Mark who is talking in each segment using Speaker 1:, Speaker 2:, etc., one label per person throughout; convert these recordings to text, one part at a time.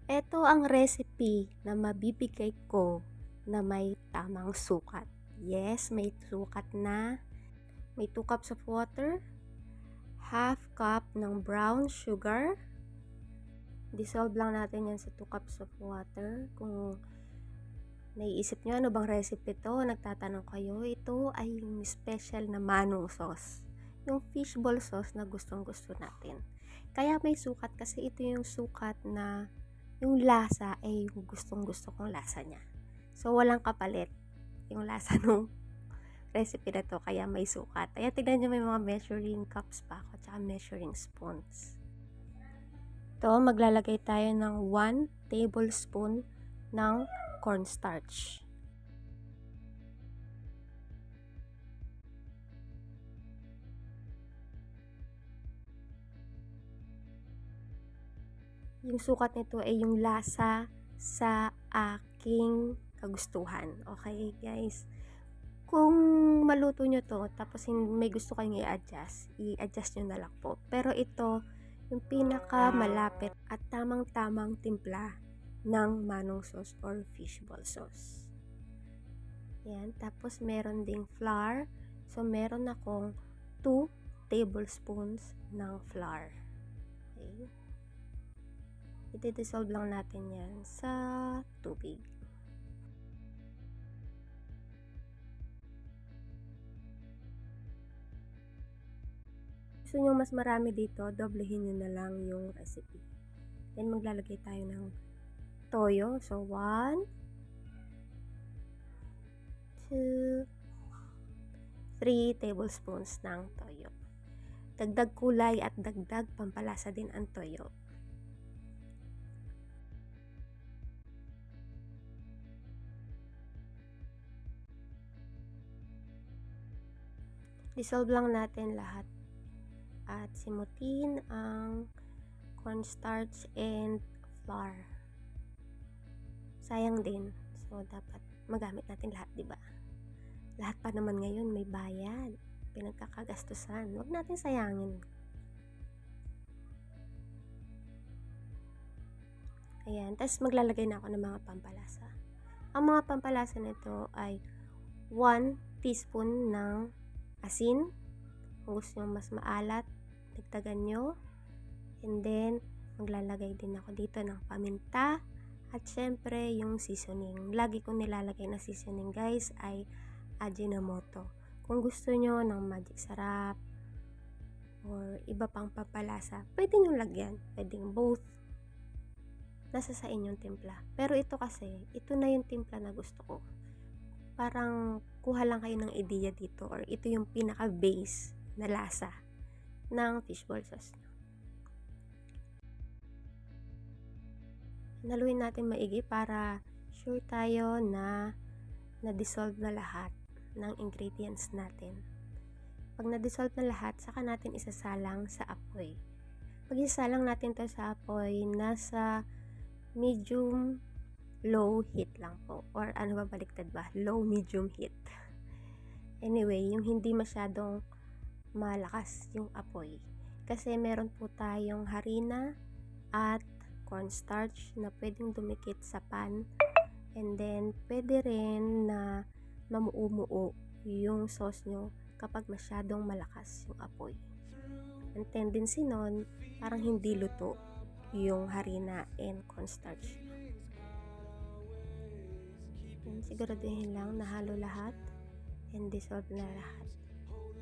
Speaker 1: Ito ang recipe na mabibigay ko na may tamang sukat. Yes, may sukat na. May 2 cups of water, half cup ng brown sugar. Dissolve lang natin yan sa 2 cups of water. Kung naiisip nyo ano bang recipe to, nagtatanong kayo, ito ay yung special na manong sauce. Yung fishball sauce na gustong gusto natin. Kaya may sukat kasi ito yung sukat na yung lasa ay yung gustong gusto kong lasa niya. So walang kapalit yung lasa nung recipe na to, kaya may sukat. Kaya tignan nyo, may mga measuring cups pa ako, tsaka measuring spoons. To, maglalagay tayo ng 1 tablespoon ng cornstarch. Yung sukat nito ay yung lasa sa aking kagustuhan. Okay, guys? Kung maluto nyo to, tapos may gusto kayong i-adjust nyo na lang po. Pero ito, yung pinaka malapit at tamang-tamang timpla ng manong sauce or fishball sauce. Yan. Tapos, meron ding flour. So, meron akong 2 tablespoons ng flour. Okay. I-dissolve lang natin yan sa tubig. Gusto nyo mas marami dito, doblehin nyo na lang yung recipe. Then, maglalagay tayo ng toyo. So, 1, 2, 3 tablespoons ng toyo. Dagdag kulay at dagdag pampalasa din ang toyo. Dissolve lang natin lahat at simutin ang cornstarch and flour. Sayang din. So, dapat magamit natin lahat, diba? Lahat pa naman ngayon may bayad. Pinagkakagastusan. Huwag natin sayangin. Ayan. Tapos, maglalagay na ako ng mga pampalasa. Ang mga pampalasa nito ay 1 teaspoon ng asin. Kung gusto nyo mas maalat, dagdagan nyo. And then, maglalagay din ako dito ng paminta. At syempre, yung seasoning. Lagi kong nilalagay na seasoning, guys, ay Ajinomoto. Kung gusto nyo ng magic sarap or iba pang pampalasa, pwede nyo lagyan. Pwedeng both. Nasa sa inyong timpla. Pero ito kasi, ito na yung timpla na gusto ko. Parang kuha lang kayo ng ideya dito or ito yung pinaka-base na lasa ng fishball sauce nyo. Haluin natin maigi para sure tayo na na-dissolve na lahat ng ingredients natin. Pag na-dissolve na lahat, saka natin isasalang sa apoy. Pag isasalang natin to sa apoy, nasa medium low heat lang po. Or ano ba, baliktad ba? Low medium heat. Anyway, yung hindi masyadong malakas yung apoy. Kasi meron po tayong harina at cornstarch na pwedeng dumikit sa pan. And then, pwede rin na mamuumuo yung sauce nyo kapag masyadong malakas yung apoy. Ang tendency nun, parang hindi luto yung harina and cornstarch. And siguraduhin lang na halo lahat and dissolve na lahat.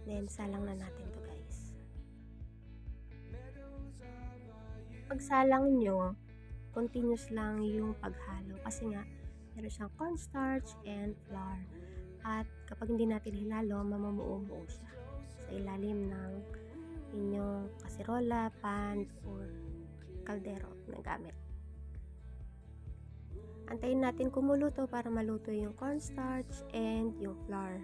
Speaker 1: Then, salang na natin to, guys. Pag salang nyo, continuous lang yung paghalo kasi nga meron siyang cornstarch and flour. At kapag hindi natin hinalo, mamumuo-muo siya sa ilalim ng inyong kasirola, pan, or kaldero na gamit. Antayin natin kumuluto para maluto yung cornstarch and yung flour.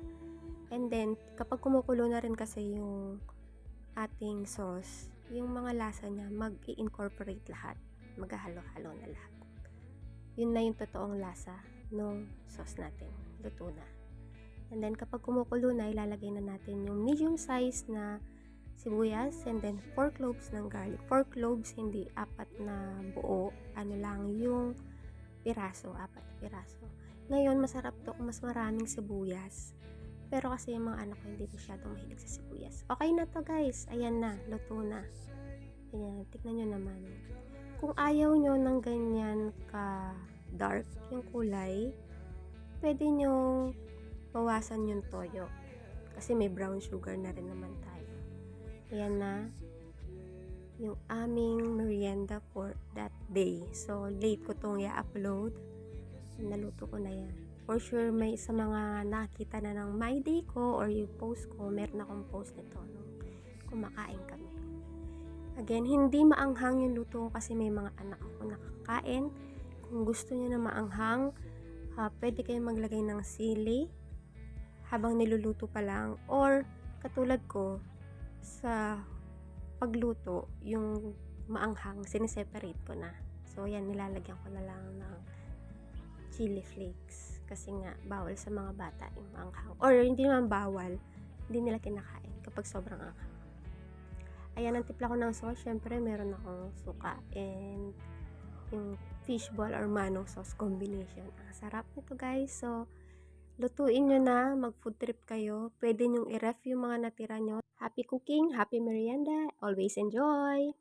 Speaker 1: And then, kapag kumukulo na rin kasi yung ating sauce, yung mga lasa niya mag-i-incorporate lahat. Maghahalo-halo na lahat. Yun na yung totoong lasa ng sauce natin. Luto na. And then, kapag kumukulo na, ilalagay na natin yung medium size na sibuyas and then 4 cloves ng garlic. 4 cloves, hindi 4 na buo. nyo lang yung piraso, 4 na piraso. Ngayon, masarap to kung mas maraming sibuyas. Pero kasi yung mga anak ko hindi masyadong mahilig sa sibuyas. Okay na to guys. Ayan na, luto na. Ayan, tignan nyo naman. Kung ayaw nyo ng ganyan ka dark yung kulay, pwede nyo bawasan yung toyo. Kasi may brown sugar na rin naman tayo. Ayan na yung aming merienda for that day. So, late ko tong i-upload. Naluto ko na yan. For sure, may sa mga nakita na ng my day ko or yung post ko, meron akong post nito nung kumakain kami. Again, hindi maanghang yung luto ko kasi may mga anak ako nakakain. Kung gusto niyo na maanghang, pwede kayong maglagay ng sili habang niluluto pa lang, or katulad ko sa pagluto, yung maanghang, siniseparate ko na. So, yan, nilalagyan ko na lang ng chili flakes. Kasi nga, bawal sa mga bata yung maanghang. Or, hindi naman bawal, hindi nila kinakain kapag sobrang anghang. Ayan, ang timpla ko ng sauce. Syempre, meron akong suka and yung fishball or manong sauce combination. Ang sarap nito guys. So, lutuin nyo na, mag-food trip kayo. Pwede nyong i-ref yung mga natira nyo. Happy cooking, happy merienda, always enjoy!